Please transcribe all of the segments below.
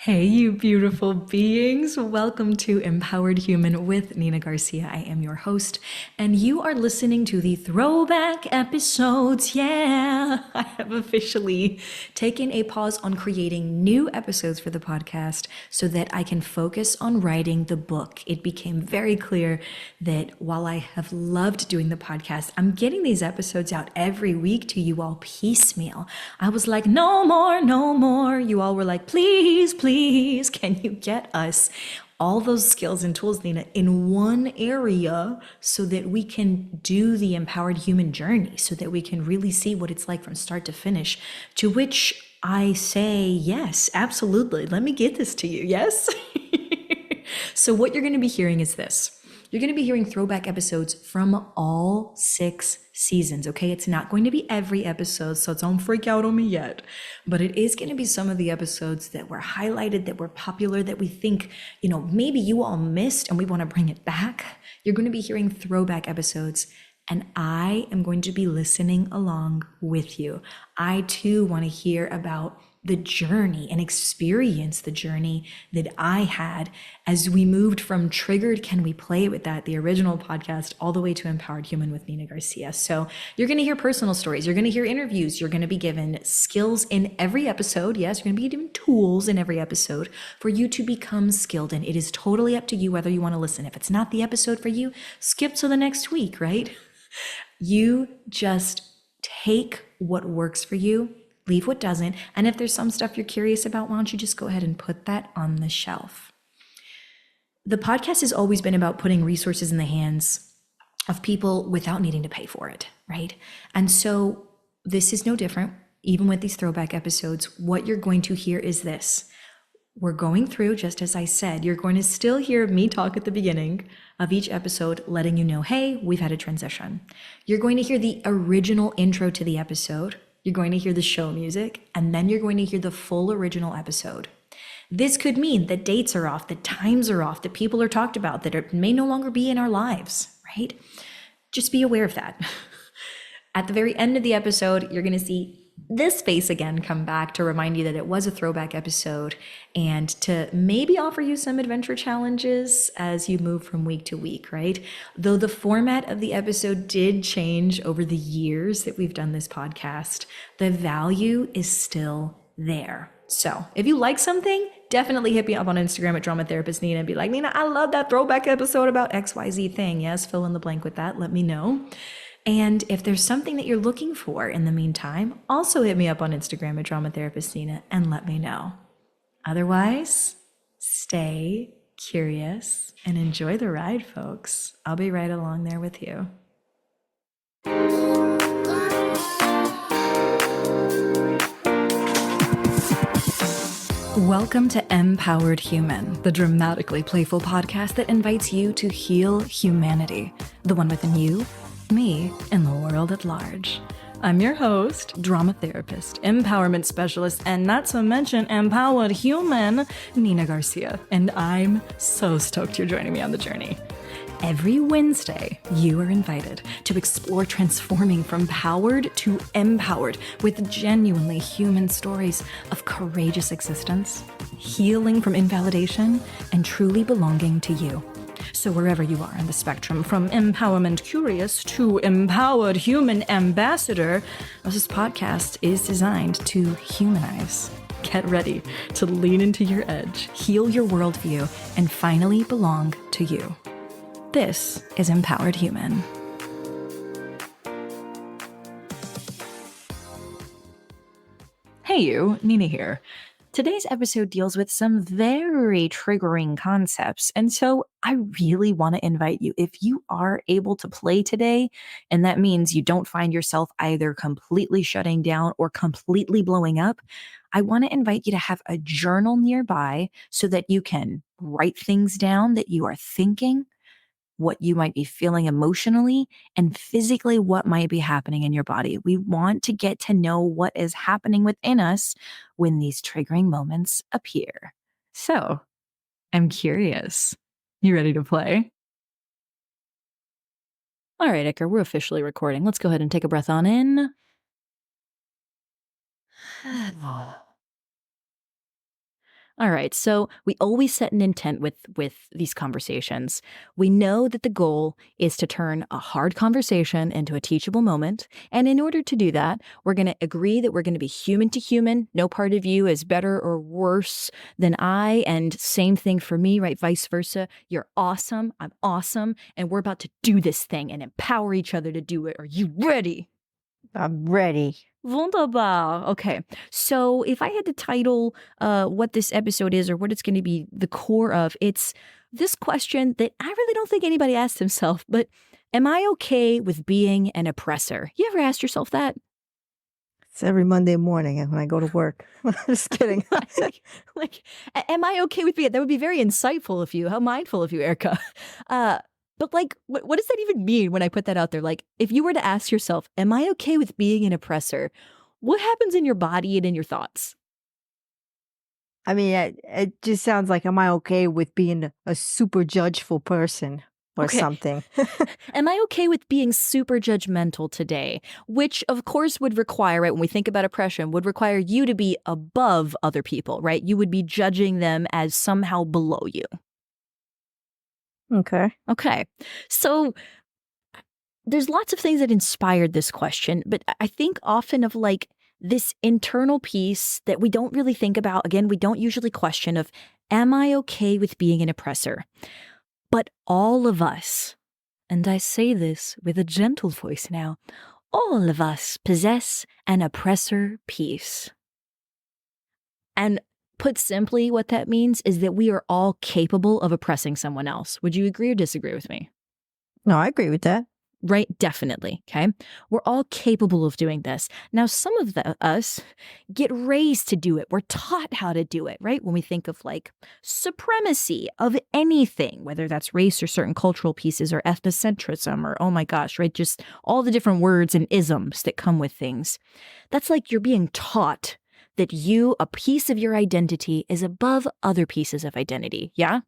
Hey, you beautiful beings. Welcome to Empowered Human with Nina Garcia. I am your host, and you are listening to the throwback episodes. Yeah, I have officially taken a pause on creating new episodes for the podcast so that I can focus on writing the book. It became very clear that while I have loved doing the podcast, I'm getting these episodes out every week to you all piecemeal. I was like, no more, no more. You all were like, please, please, can you get us all those skills and tools, Nina, in one area so that we can do the empowered human journey, so that we can really see what it's like from start to finish? To which I say, yes, absolutely. Let me get this to you. Yes. So what you're going to be hearing is this. You're going to be hearing throwback episodes from all 6 seasons, okay? It's not going to be every episode, so don't freak out on me yet. But it is going to be some of the episodes that were highlighted, that were popular, that we think, maybe you all missed and we want to bring it back. You're going to be hearing throwback episodes, and I am going to be listening along with you. I too want to hear about the journey and experience the journey that I had as we moved from Triggered Can We Play With That, the original podcast, all the way to Empowered Human with Nina Garcia. So you're going to hear personal stories. You're going to hear interviews. You're going to be given skills in every episode. Yes, you're going to be given tools in every episode for you to become skilled in. It is totally up to you whether you want to listen. If it's not the episode for you, skip to the next week, right? You just take what works for you, leave what doesn't. And if there's some stuff you're curious about, why don't you just go ahead and put that on the shelf? The podcast has always been about putting resources in the hands of people without needing to pay for it, right? And so this is no different. Even with these throwback episodes, what you're going to hear is this. We're going through, just as I said, you're going to still hear me talk at the beginning of each episode, letting you know, hey, we've had a transition. You're going to hear the original intro to the episode. You're going to hear the show music, and then you're going to hear the full original episode. This could mean that dates are off, that times are off, that people are talked about, that may no longer be in our lives, right? Just be aware of that. At the very end of the episode, you're going to see this face again come back to remind you that it was a throwback episode and to maybe offer you some adventure challenges as you move from week to week, right? Though the format of the episode did change over the years that we've done this podcast, the value is still there. So if you like something, definitely hit me up on Instagram at Drama Therapist Nina and be like, Nina, I love that throwback episode about XYZ thing. Yes, fill in the blank with that. Let me know. And if there's something that you're looking for in the meantime, also hit me up on Instagram at Drama Therapist Nina and let me know. Otherwise, stay curious and enjoy the ride, folks. I'll be right along there with you. Welcome to Empowered Human, the dramatically playful podcast that invites you to heal humanity, the one within you, me, and the world at large. I'm your host, drama therapist, empowerment specialist, and not to mention empowered human, Nina Garcia, and I'm so stoked you're joining me on the journey. Every Wednesday, you are invited to explore transforming from powered to empowered with genuinely human stories of courageous existence, healing from invalidation, and truly belonging to you. So wherever you are on the spectrum, from empowerment curious to empowered human ambassador, this podcast is designed to humanize. Get ready to lean into your edge, heal your worldview, and finally belong to you. This is Empowered Human. Hey you, Nina here. Today's episode deals with some very triggering concepts, and so I really want to invite you, if you are able to play today, and that means you don't find yourself either completely shutting down or completely blowing up, I want to invite you to have a journal nearby so that you can write things down that you are thinking, what you might be feeling emotionally, and physically what might be happening in your body. We want to get to know what is happening within us when these triggering moments appear. So, I'm curious. You ready to play? All right, Iker, we're officially recording. Let's go ahead and take a breath on in. All right. So we always set an intent with these conversations. We know that the goal is to turn a hard conversation into a teachable moment. And in order to do that, we're going to agree that we're going to be human to human. No part of you is better or worse than I. And same thing for me, right? Vice versa. You're awesome. I'm awesome. And we're about to do this thing and empower each other to do it. Are you ready? I'm ready. Wunderbar. Okay. So if I had to title what this episode is or what it's going to be the core of, it's this question that I really don't think anybody asked himself, but am I okay with being an oppressor? You ever asked yourself that? It's every Monday morning when I go to work. Just kidding. like, am I okay with being? That would be very insightful of you. How mindful of you, Erika. But like, what does that even mean when I put that out there? Like, if you were to ask yourself, am I okay with being an oppressor? What happens in your body and in your thoughts? I mean, it just sounds like, am I okay with being a super judgeful person or something? Am I okay with being super judgmental today? Which, of course, would require, right, when we think about oppression, would require you to be above other people, right? You would be judging them as somehow below you. Okay. So there's lots of things that inspired this question, but I think often of like this internal piece that we don't really think about. Again, we don't usually question of, am I okay with being an oppressor? But all of us, and I say this with a gentle voice now, all of us possess an oppressor piece. And put simply, what that means is that we are all capable of oppressing someone else. Would you agree or disagree with me? No, I agree with that. Right? Definitely. Okay. We're all capable of doing this. Now, some of us get raised to do it. We're taught how to do it, right? When we think of like supremacy of anything, whether that's race or certain cultural pieces or ethnocentrism or, oh my gosh, right? Just all the different words and isms that come with things. That's like you're being taught that you, a piece of your identity, is above other pieces of identity. Yeah?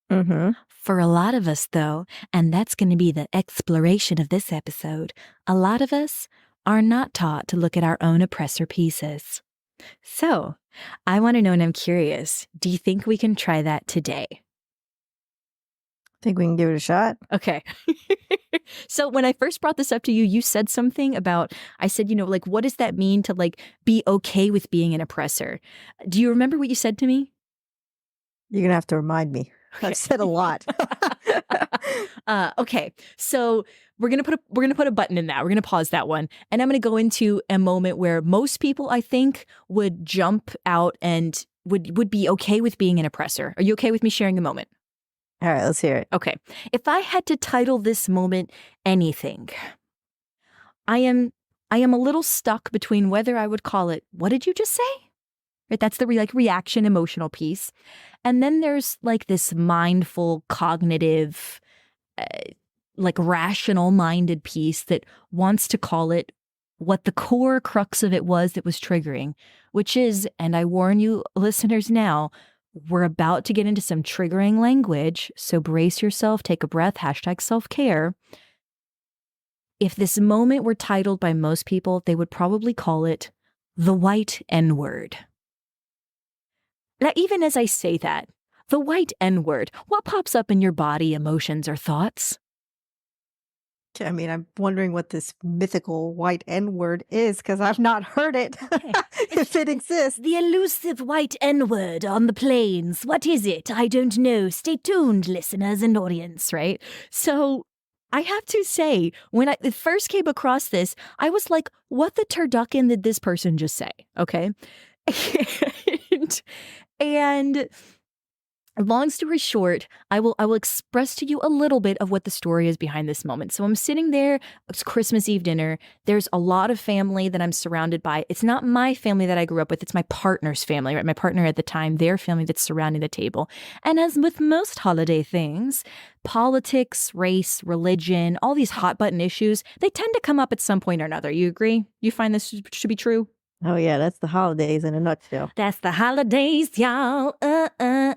Mm-hmm. For a lot of us, though, and that's going to be the exploration of this episode, a lot of us are not taught to look at our own oppressor pieces. So, I want to know, and I'm curious, do you think we can try that today? Think we can give it a shot? Okay. So when I first brought this up to you, you said something about, I said, like, what does that mean to like be okay with being an oppressor? Do you remember what you said to me? You're going to have to remind me. Okay. I've said a lot. Okay. So we're gonna put a button in that. We're gonna pause that one. And I'm gonna go into a moment where most people, I think, would jump out and would be okay with being an oppressor. Are you okay with me sharing a moment? All right, let's hear it. Okay. If I had to title this moment anything, I am a little stuck between whether I would call it, what did you just say? Right? That's the reaction emotional piece. And then there's like this mindful, cognitive, like rational minded piece that wants to call it what the core crux of it was that was triggering, which is, and I warn you listeners now, we're about to get into some triggering language. So brace yourself, take a breath, #self-care. If this moment were titled by most people, they would probably call it the white N-word. Now, even as I say that, the white N-word, what pops up in your body, emotions, or thoughts? I mean, I'm wondering what this mythical white N-word is because I've not heard it. Okay. If it exists. The elusive white N-word on the plains. What is it? I don't know. Stay tuned, listeners and audience, right? So I have to say, when I first came across this, I was like, what the turducken did this person just say? Okay. And long story short, I will express to you a little bit of what the story is behind this moment. So I'm sitting there, it's Christmas Eve dinner. There's a lot of family that I'm surrounded by. It's not my family that I grew up with. It's my partner's family, right? My partner at the time, their family that's surrounding the table. And as with most holiday things, politics, race, religion, all these hot button issues, they tend to come up at some point or another. You agree? You find this should be true? Oh, yeah, that's the holidays in a nutshell. That's the holidays, y'all. Right?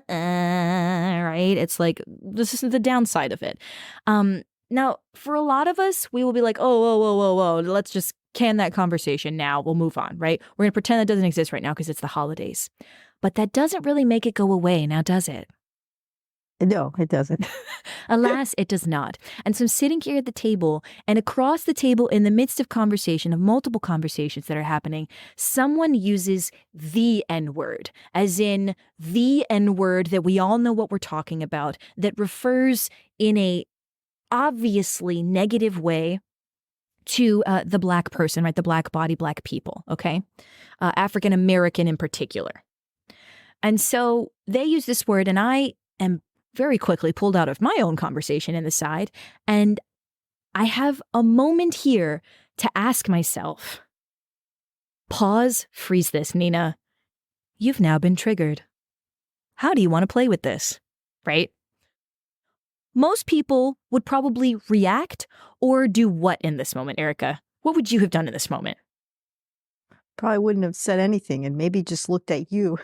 It's like, this is the downside of it. Now, for a lot of us, we will be like, oh, whoa. Let's just can that conversation now. We'll move on, right? We're going to pretend that doesn't exist right now because it's the holidays. But that doesn't really make it go away, now does it? No, it doesn't. Alas, it does not. And so I'm sitting here at the table, and across the table, in the midst of conversation, of multiple conversations that are happening, someone uses the N-word, as in the N-word that we all know what we're talking about, that refers in a obviously negative way to the Black person, right? The Black body, Black people, okay? African American in particular. And so they use this word, and I am very quickly pulled out of my own conversation in the side. And I have a moment here to ask myself, pause, freeze this, Nina. You've now been triggered. How do you want to play with this? Right? Most people would probably react or do what in this moment, Erika? What would you have done in this moment? Probably wouldn't have said anything and maybe just looked at you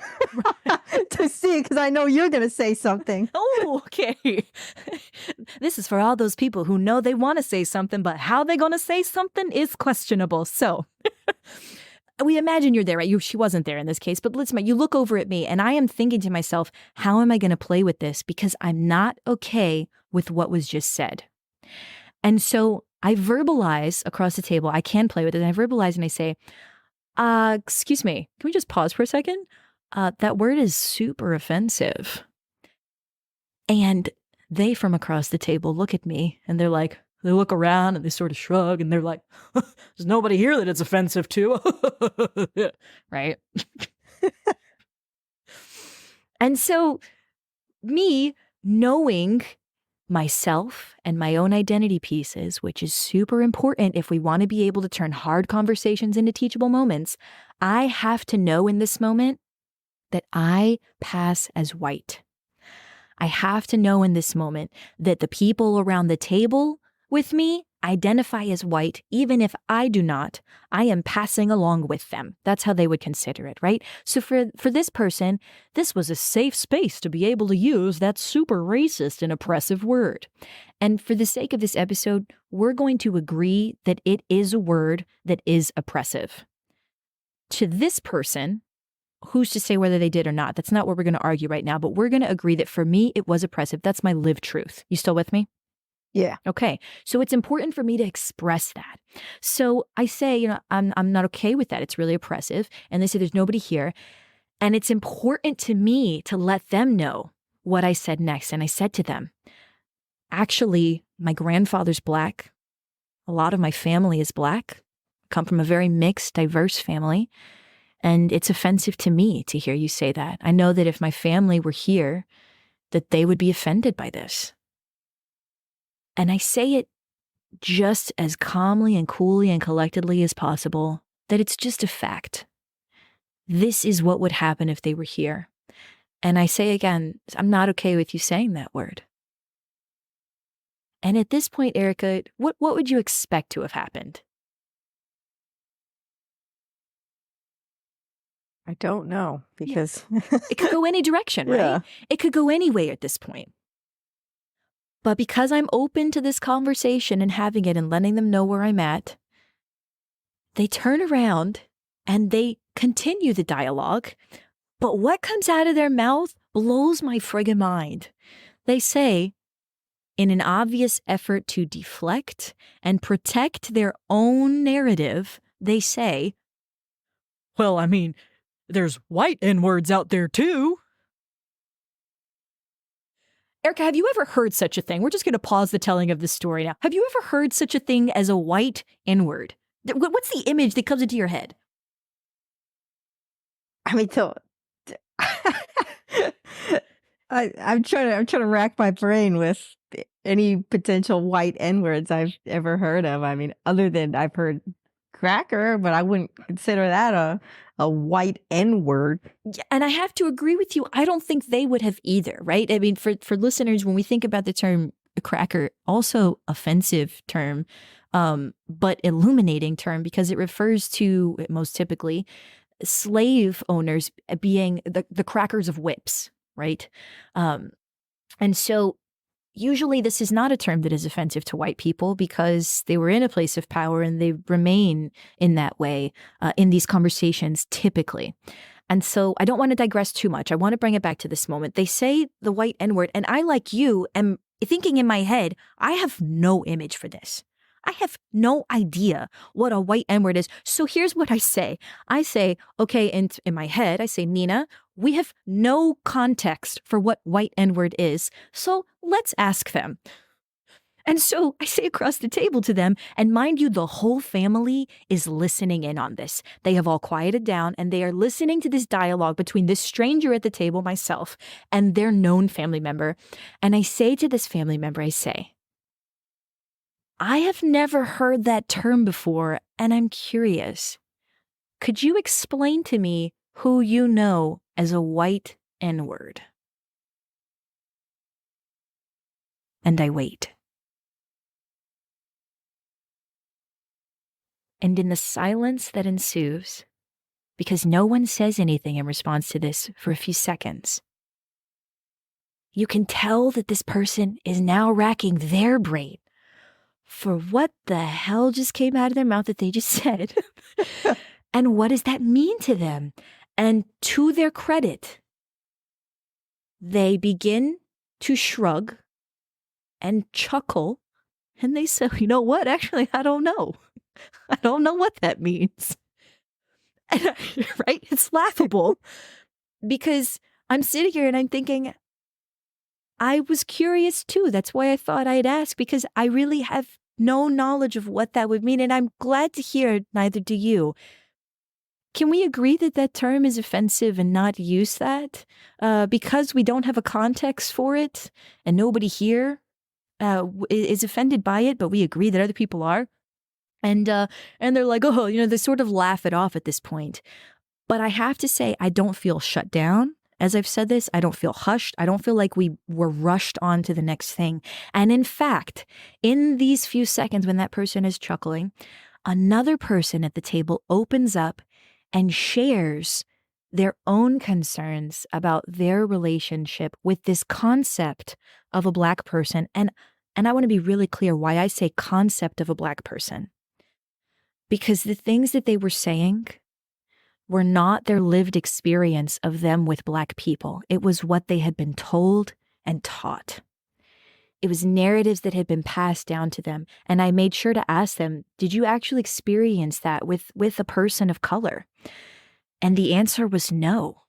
to see, because I know you're going to say something. Oh, okay. This is for all those people who know they want to say something, but how they going to say something is questionable. So we imagine you're there, right? She wasn't there in this case, but listen, you look over at me and I am thinking to myself, how am I going to play with this? Because I'm not okay with what was just said. And so I verbalize across the table. I can play with it. And I verbalize and I say, excuse me, can we just pause for a second? That word is super offensive. And they from across the table look at me and they're like, they look around and they sort of shrug and they're like, there's nobody here that it's offensive to. Right? And so me knowing myself and my own identity pieces, which is super important if we want to be able to turn hard conversations into teachable moments, I have to know in this moment that I pass as white. I have to know in this moment that the people around the table with me identify as white, even if I do not. I am passing along with them. That's how they would consider it, right? So for this person, this was a safe space to be able to use that super racist and oppressive word. And for the sake of this episode, we're going to agree that it is a word that is oppressive. To this person, who's to say whether they did or not? That's not what we're going to argue right now, but we're going to agree that for me, it was oppressive. That's my lived truth. You still with me? Yeah. Okay. So it's important for me to express that. So I say, I'm not okay with that. It's really oppressive. And they say there's nobody here. And it's important to me to let them know what I said next. And I said to them, actually, my grandfather's Black. A lot of my family is Black. I come from a very mixed, diverse family. And it's offensive to me to hear you say that. I know that if my family were here, that they would be offended by this. And I say it just as calmly and coolly and collectedly as possible, that it's just a fact. This is what would happen if they were here. And I say again, I'm not okay with you saying that word. And at this point, Erika, what would you expect to have happened? I don't know, because it could go any direction, right? Yeah. It could go any way at this point. But because I'm open to this conversation and having it and letting them know where I'm at, they turn around and they continue the dialogue. But what comes out of their mouth blows my friggin' mind. They say, in an obvious effort to deflect and protect their own narrative, they say, well, I mean, there's white N-words out there too. Erika, have you ever heard such a thing? We're just going to pause the telling of this story now. Have you ever heard such a thing as a white N-word? What's the image that comes into your head? I mean, I'm trying to rack my brain with any potential white N-words I've ever heard of. I mean, other than I've heard cracker, but I wouldn't consider that a white N-word. Yeah, and I have to agree with you. I don't think they would have either, right? I mean, for listeners, when we think about the term cracker, also offensive term, but illuminating term, because it refers to, most typically, slave owners being the crackers of whips, right? And so usually this is not a term that is offensive to white people because they were in a place of power and they remain in that way in these conversations typically. And so I don't want to digress too much. I want to bring it back to this moment. They say the white N-word, and I, like you, am thinking in my head, I have no image for this. I have no idea what a white N-word is. So here's what I say. I say, okay, in my head, I say, Nina, we have no context for what white N-word is. So let's ask them. And so I say across the table to them, and mind you, the whole family is listening in on this. They have all quieted down, and they are listening to this dialogue between this stranger at the table, myself, and their known family member. And I say to this family member, I say, I have never heard that term before, and I'm curious. Could you explain to me who you know as a white N-word? And I wait. And in the silence that ensues, because no one says anything in response to this for a few seconds, you can tell that this person is now racking their brain for what the hell just came out of their mouth that they just said. And what does that mean to them? And to their credit, they begin to shrug and chuckle, and they say, you know what? Actually, I don't know. I don't know what that means. And right? It's laughable because I'm sitting here and I'm thinking, I was curious too. That's why I thought I'd ask, because I really have no knowledge of what that would mean. And I'm glad to hear, neither do you. Can we agree that that term is offensive and not use that? Because we don't have a context for it and nobody here is offended by it, but we agree that other people are. And they're like, oh, they sort of laugh it off at this point. But I have to say, I don't feel shut down. As I've said this, I don't feel hushed. I don't feel like we were rushed on to the next thing. And in fact, in these few seconds when that person is chuckling, another person at the table opens up and shares their own concerns about their relationship with this concept of a Black person. And I want to be really clear why I say concept of a Black person. Because the things that they were saying were not their lived experience of them with Black people. It was what they had been told and taught. It was narratives that had been passed down to them. And I made sure to ask them, did you actually experience that with a person of color? And the answer was no.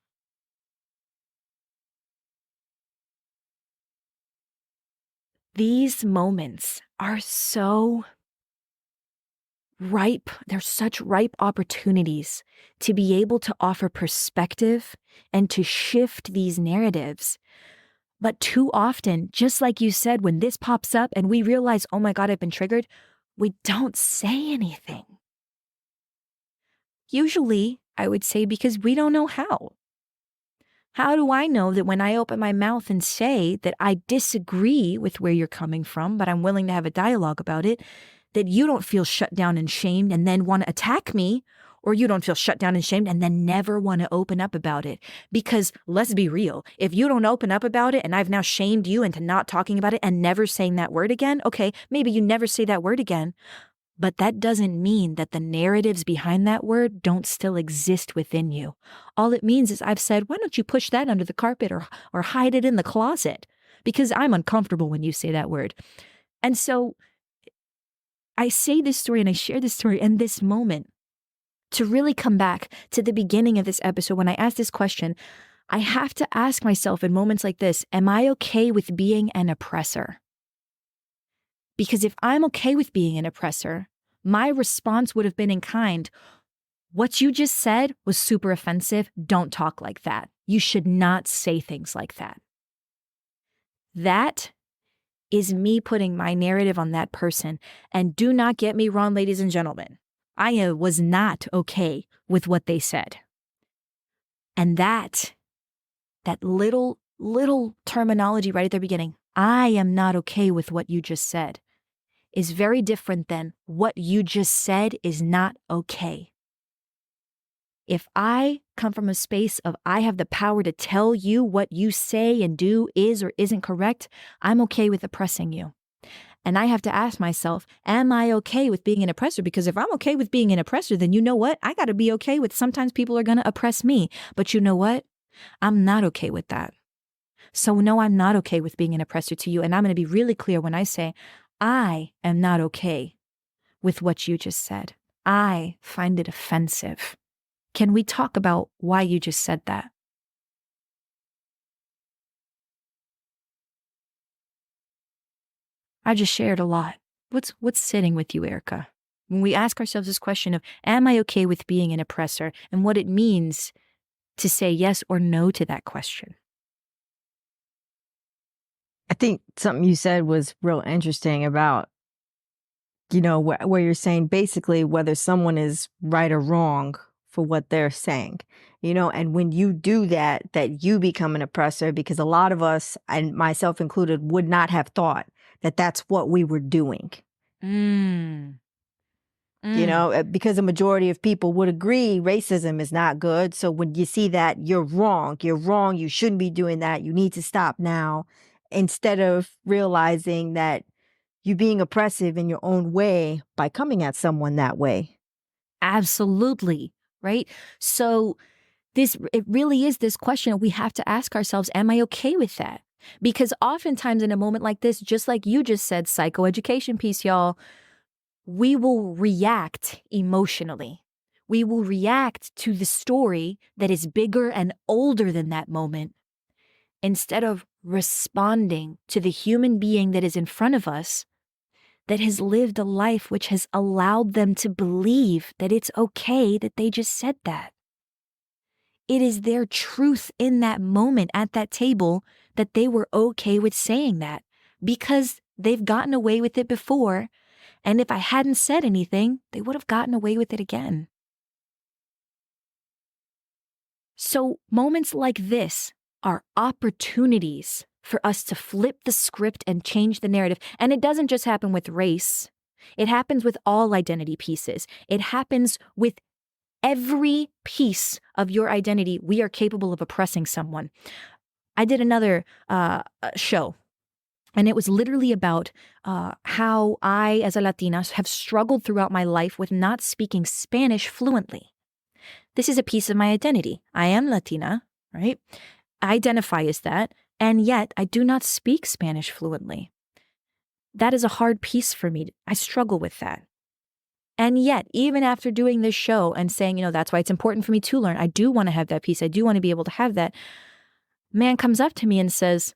These moments are so ripe. They're such ripe opportunities to be able to offer perspective and to shift these narratives. But too often, just like you said, when this pops up and we realize, oh my God, I've been triggered, we don't say anything. Usually, I would say because we don't know how. How do I know that when I open my mouth and say that I disagree with where you're coming from, but I'm willing to have a dialogue about it, that you don't feel shut down and shamed and then want to attack me, or you don't feel shut down and shamed and then never want to open up about it? Because let's be real, if you don't open up about it and I've now shamed you into not talking about it and never saying that word again, okay, maybe you never say that word again, but that doesn't mean that the narratives behind that word don't still exist within you. All it means is I've said, why don't you push that under the carpet or hide it in the closet? Because I'm uncomfortable when you say that word. And so I say this story and I share this story in this moment to really come back to the beginning of this episode. When I ask this question, I have to ask myself in moments like this, am I okay with being an oppressor? Because if I'm okay with being an oppressor, my response would have been in kind. What you just said was super offensive. Don't talk like that. You should not say things like that. That is me putting my narrative on that person. And do not get me wrong, ladies and gentlemen. I was not okay with what they said. And that little terminology right at the beginning, I am not okay with what you just said, is very different than what you just said is not okay. If I come from a space of I have the power to tell you what you say and do is or isn't correct, I'm okay with oppressing you. And I have to ask myself, am I okay with being an oppressor? Because if I'm okay with being an oppressor, then you know what? I got to be okay with sometimes people are going to oppress me. But you know what? I'm not okay with that. So no, I'm not okay with being an oppressor to you. And I'm going to be really clear when I say, I am not okay with what you just said. I find it offensive. Can we talk about why you just said that? I just shared a lot. What's sitting with you, Erika? When we ask ourselves this question of, am I okay with being an oppressor, and what it means to say yes or no to that question? I think something you said was real interesting about, where you're saying basically whether someone is right or wrong for what they're saying, and when you do that, that you become an oppressor, because a lot of us, and myself included, would not have thought that that's what we were doing. Because a majority of people would agree racism is not good. So when you see that, you're wrong, you shouldn't be doing that, you need to stop now, instead of realizing that you being oppressive in your own way by coming at someone that way. Absolutely, right? So it really is this question we have to ask ourselves, am I okay with that? Because oftentimes in a moment like this, just like you just said, psychoeducation piece, y'all, we will react emotionally. We will react to the story that is bigger and older than that moment, instead of responding to the human being that is in front of us, that has lived a life which has allowed them to believe that it's okay that they just said that. It is their truth in that moment at that table that they were okay with saying that because they've gotten away with it before. And if I hadn't said anything, they would have gotten away with it again. So moments like this are opportunities for us to flip the script and change the narrative. And it doesn't just happen with race. It happens with all identity pieces. It happens with every piece of your identity. We are capable of oppressing someone. I did another show, and it was literally about how I, as a Latina, have struggled throughout my life with not speaking Spanish fluently. This is a piece of my identity. I am Latina, right? I identify as that, and yet I do not speak Spanish fluently. That is a hard piece for me. I struggle with that. And yet, even after doing this show and saying, that's why it's important for me to learn, I do want to have that piece. I do want to be able to have that. Man comes up to me and says,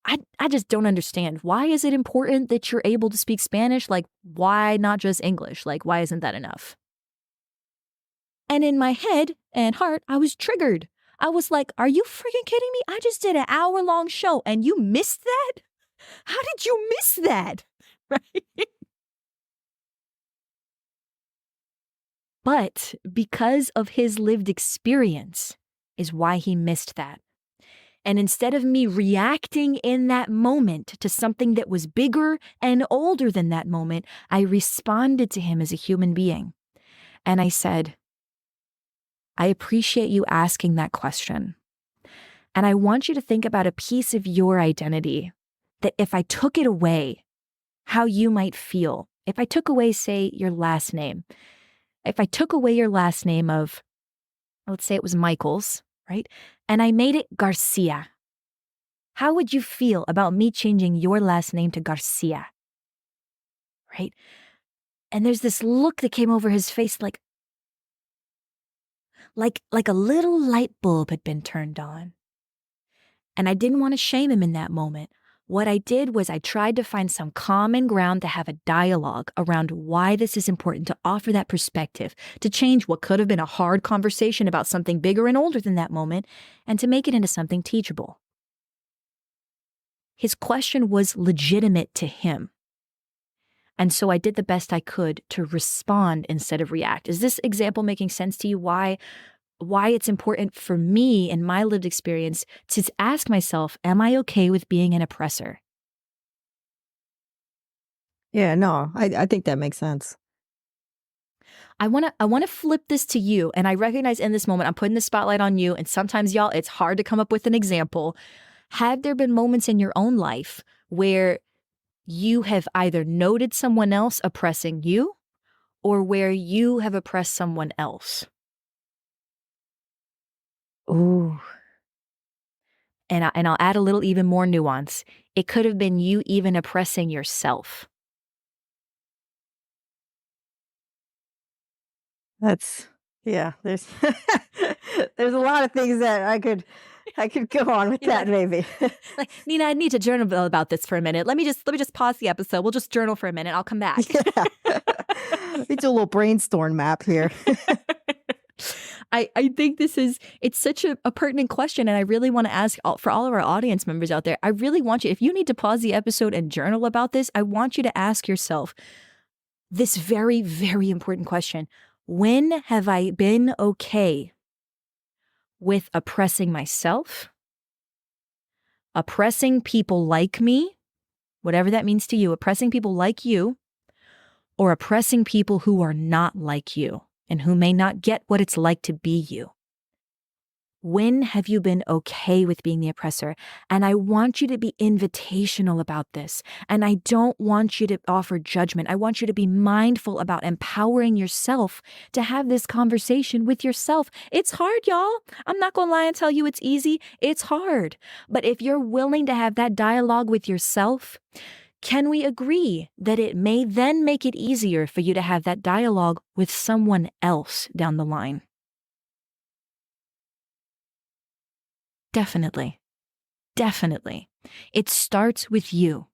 I just don't understand. Why is it important that you're able to speak Spanish? Like, why not just English? Like, why isn't that enough? And in my head and heart, I was triggered. I was like, are you freaking kidding me? I just did an hour-long show and you missed that? How did you miss that? Right? But because of his lived experience is why he missed that. And instead of me reacting in that moment to something that was bigger and older than that moment, I responded to him as a human being. And I said, I appreciate you asking that question. And I want you to think about a piece of your identity that if I took it away, how you might feel. If I took away, say, your last name. If I took away your last name of, let's say it was Michaels, right? And I made it Garcia. How would you feel about me changing your last name to Garcia? Right? And there's this look that came over his face like a little light bulb had been turned on. And I didn't want to shame him in that moment. What I did was I tried to find some common ground to have a dialogue around why this is important, to offer that perspective, to change what could have been a hard conversation about something bigger and older than that moment, and to make it into something teachable. His question was legitimate to him. And so I did the best I could to respond instead of react. Is this example making sense to you? Why it's important for me in my lived experience to ask myself, am I okay with being an oppressor? Yeah, no, I think that makes sense. I want to flip this to you. And I recognize in this moment, I'm putting the spotlight on you. And sometimes, y'all, it's hard to come up with an example. Have there been moments in your own life where you have either noted someone else oppressing you or where you have oppressed someone else. Ooh. And I'll add a little even more nuance. It could have been you even oppressing yourself. There's there's a lot of things that I could go on with that, maybe. Like, Nina, I need to journal about this for a minute. Let me just pause the episode. We'll just journal for a minute. I'll come back. Yeah. We do a little brainstorm map here. I think it's such a pertinent question, and I really want to ask for all of our audience members out there, I really want you, if you need to pause the episode and journal about this, I want you to ask yourself this very, very important question. When have I been okay with oppressing myself, oppressing people like me, whatever that means to you, oppressing people like you, or oppressing people who are not like you and who may not get what it's like to be you? When have you been okay with being the oppressor? And I want you to be invitational about this. And I don't want you to offer judgment. I want you to be mindful about empowering yourself to have this conversation with yourself. It's hard, y'all. I'm not going to lie and tell you it's easy. It's hard. But if you're willing to have that dialogue with yourself, can we agree that it may then make it easier for you to have that dialogue with someone else down the line? Definitely. Definitely. It starts with you.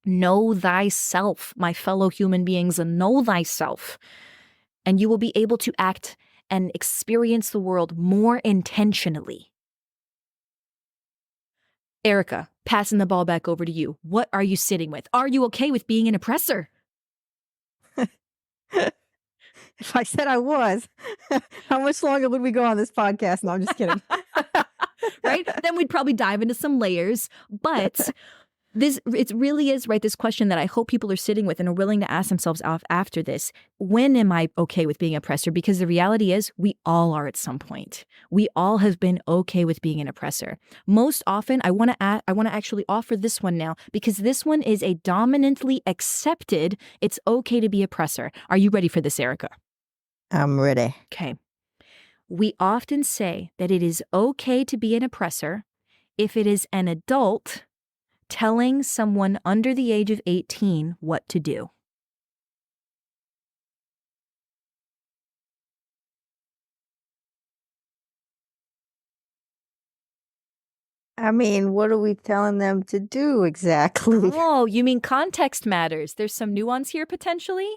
Know thyself, my fellow human beings, and know thyself. And you will be able to act and experience the world more intentionally. Erika, passing the ball back over to you. What are you sitting with? Are you okay with being an oppressor? If I said I was, how much longer would we go on this podcast? No, I'm just kidding. Right? Then we'd probably dive into some layers. But it really is, right, this question that I hope people are sitting with and are willing to ask themselves after this. When am I okay with being an oppressor? Because the reality is we all are at some point. We all have been okay with being an oppressor. Most often, I want to actually offer this one now because this one is a dominantly accepted, it's okay to be oppressor. Are you ready for this, Erika? I'm ready. Okay. We often say that it is okay to be an oppressor if it is an adult telling someone under the age of 18 what to do. I mean, what are we telling them to do exactly? Oh, you mean context matters. There's some nuance here potentially?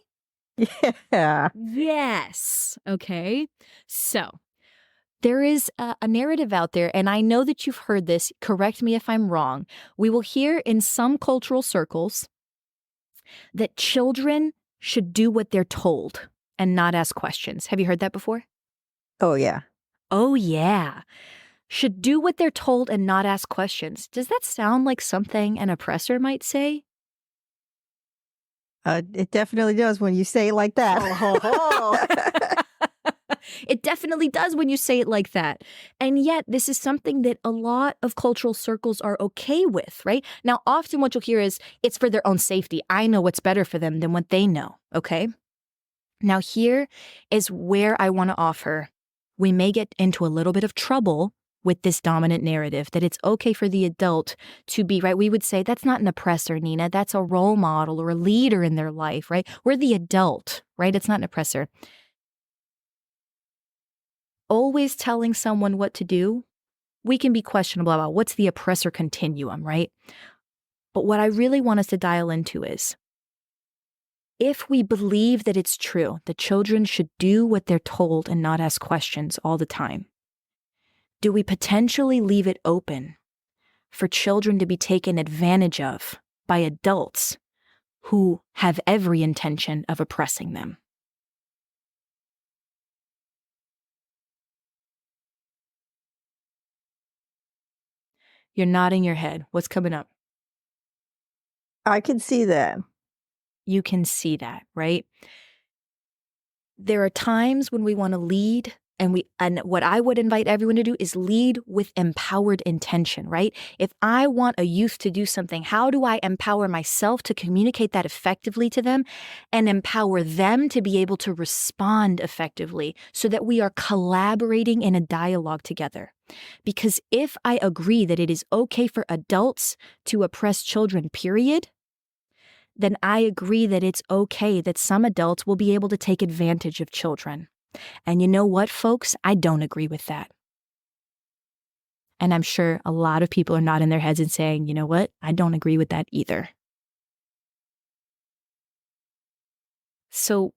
Yeah. Yes. Okay. So there is a narrative out there, and I know that you've heard this. Correct me if I'm wrong. We will hear in some cultural circles that children should do what they're told and not ask questions. Have you heard that before? Oh, yeah. Oh, yeah. Should do what they're told and not ask questions. Does that sound like something an oppressor might say? It definitely does when you say it like that. It definitely does when you say it like that. And yet, this is something that a lot of cultural circles are okay with, right? Now, often what you'll hear is, it's for their own safety. I know what's better for them than what they know, okay? Now, here is where I want to offer. We may get into a little bit of trouble with this dominant narrative that it's okay for the adult to be, right? We would say that's not an oppressor, Nina. That's a role model or a leader in their life, right? We're the adult, right? It's not an oppressor. Always telling someone what to do, we can be questionable about what's the oppressor continuum, right? But what I really want us to dial into is, if we believe that it's true that children should do what they're told and not ask questions all the time, do we potentially leave it open for children to be taken advantage of by adults who have every intention of oppressing them? You're nodding your head. What's coming up? I can see that. You can see that, right? There are times when we want to lead And what I would invite everyone to do is lead with empowered intention, right? If I want a youth to do something, how do I empower myself to communicate that effectively to them and empower them to be able to respond effectively so that we are collaborating in a dialogue together? Because if I agree that it is okay for adults to oppress children, period, then I agree that it's okay that some adults will be able to take advantage of children. And you know what, folks? I don't agree with that. And I'm sure a lot of people are nodding their heads and saying, you know what? I don't agree with that either. So,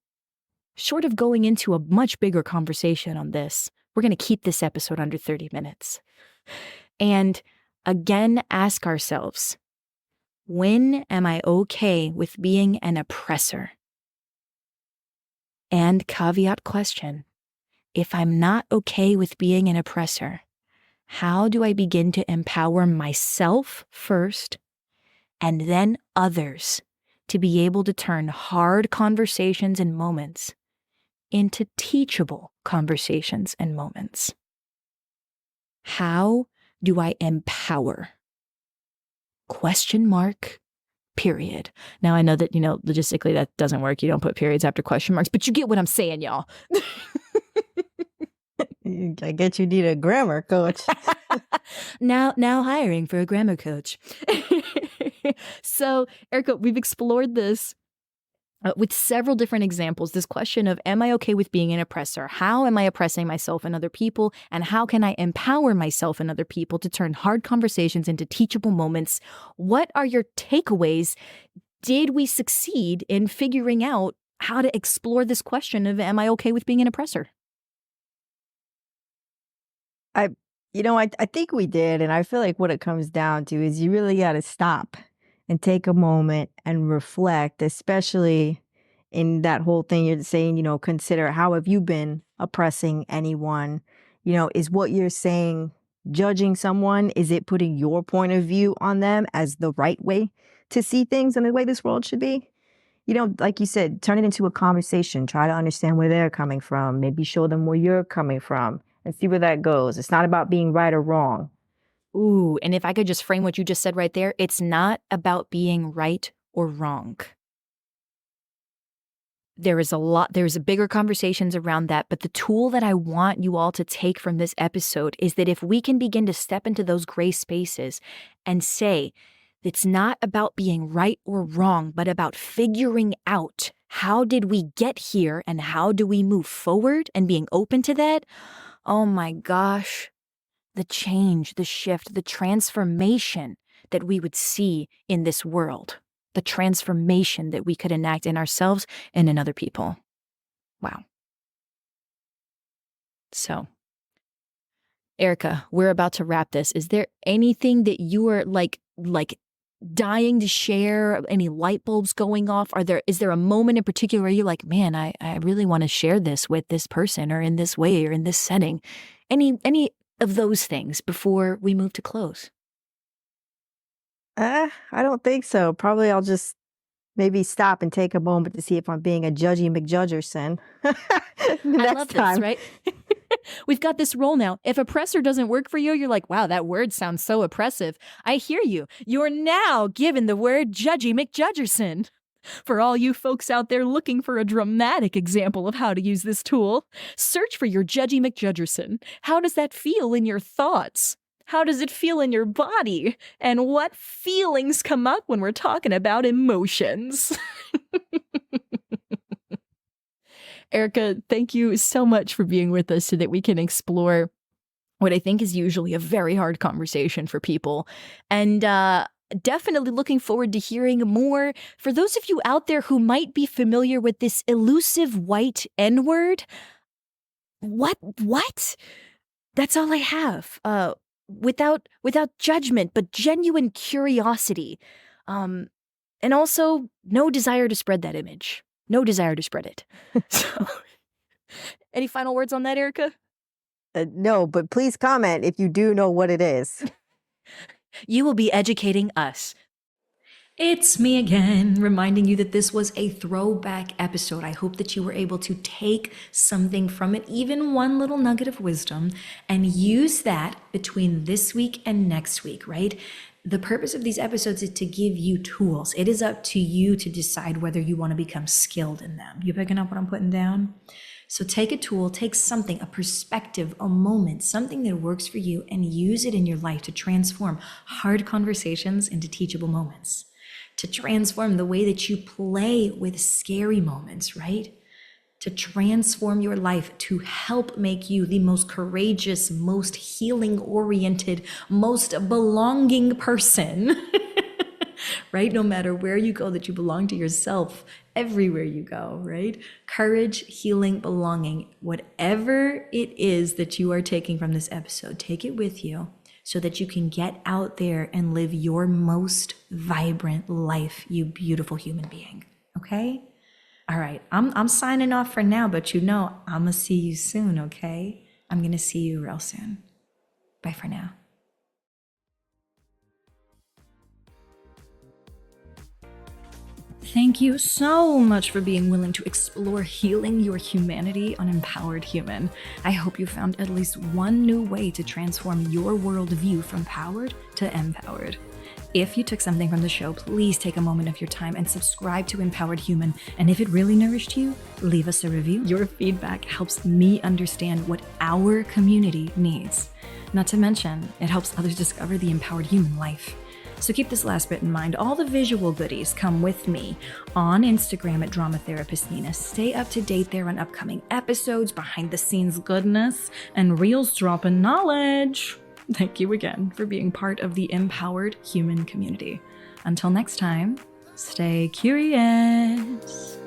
short of going into a much bigger conversation on this, we're going to keep this episode under 30 minutes. And again, ask ourselves, when am I okay with being an oppressor? And caveat question, if I'm not okay with being an oppressor, how do I begin to empower myself first and then others to be able to turn hard conversations and moments into teachable conversations and moments? How do I empower? Question mark, period. Now, I know that, logistically that doesn't work. You don't put periods after question marks, but you get what I'm saying, y'all. I guess you need a grammar coach. Now hiring for a grammar coach. So, Erika, we've explored this with several different examples. This question of, am I okay with being an oppressor? How am I oppressing myself and other people? And how can I empower myself and other people to turn hard conversations into teachable moments? What are your takeaways? Did we succeed in figuring out how to explore this question of, am I okay with being an oppressor? I think we did. And I feel like what it comes down to is you really got to stop and take a moment and reflect, especially in that whole thing you're saying, consider how have you been oppressing anyone? Is what you're saying judging someone? Is it putting your point of view on them as the right way to see things and the way this world should be? Like you said, turn it into a conversation. Try to understand where they're coming from. Maybe show them where you're coming from and see where that goes. It's not about being right or wrong. Ooh, and if I could just frame what you just said right there, it's not about being right or wrong. There's bigger conversations around that, but the tool that I want you all to take from this episode is that if we can begin to step into those gray spaces and say, it's not about being right or wrong, but about figuring out how did we get here and how do we move forward and being open to that. Oh my gosh, the change, the shift, the transformation that we would see in this world, the transformation that we could enact in ourselves and in other people. Wow. So, Erika, we're about to wrap this. Is there anything that you are like dying to share? Any light bulbs going off? Is there a moment in particular where you're like, man, I really want to share this with this person or in this way or in this setting? Any of those things before we move to close? I don't think so. Probably I'll just maybe stop and take a moment to see if I'm being a judgy McJudgerson. I love this, right? We've got this role now. If oppressor doesn't work for you, you're like, wow, that word sounds so oppressive. I hear you. You're now given the word judgy McJudgerson. For all you folks out there looking for a dramatic example of how to use this tool, search for your judgy McJudgerson. How does that feel in your thoughts? How does it feel in your body? And what feelings come up when we're talking about emotions? Erika, thank you so much for being with us so that we can explore what I think is usually a very hard conversation for people. And definitely looking forward to hearing more. For those of you out there who might be familiar with this elusive white N-word, what? That's all I have. Without judgment, but genuine curiosity. And also no desire to spread that image. No desire to spread it. So, any final words on that, Erika? No, but please comment if you do know what it is. You will be educating us. It's me again, reminding you that this was a throwback episode. I hope that you were able to take something from it, even one little nugget of wisdom, and use that between this week and next week, right? The purpose of these episodes is to give you tools. It is up to you to decide whether you want to become skilled in them. You picking up what I'm putting down? So take a tool, take something, a perspective, a moment, something that works for you, and use it in your life to transform hard conversations into teachable moments, to transform the way that you play with scary moments, right? To transform your life, to help make you the most courageous, most healing-oriented, most belonging person, right? No matter where you go, that you belong to yourself everywhere you go, right? Courage, healing, belonging, whatever it is that you are taking from this episode, take it with you so that you can get out there and live your most vibrant life, you beautiful human being, okay? All right, I'm signing off for now, but I'm gonna see you soon, okay? I'm gonna see you real soon. Bye for now. Thank you so much for being willing to explore healing your humanity on Empowered Human. I hope you found at least one new way to transform your worldview from powered to empowered. If you took something from the show, please take a moment of your time and subscribe to Empowered Human. And if it really nourished you, leave us a review. Your feedback helps me understand what our community needs. Not to mention, it helps others discover the empowered human life. So keep this last bit in mind. All the visual goodies come with me on Instagram at Drama Therapist Nina. Stay up to date there on upcoming episodes, behind the scenes goodness, and reels dropping knowledge. Thank you again for being part of the empowered human community. Until next time, stay curious.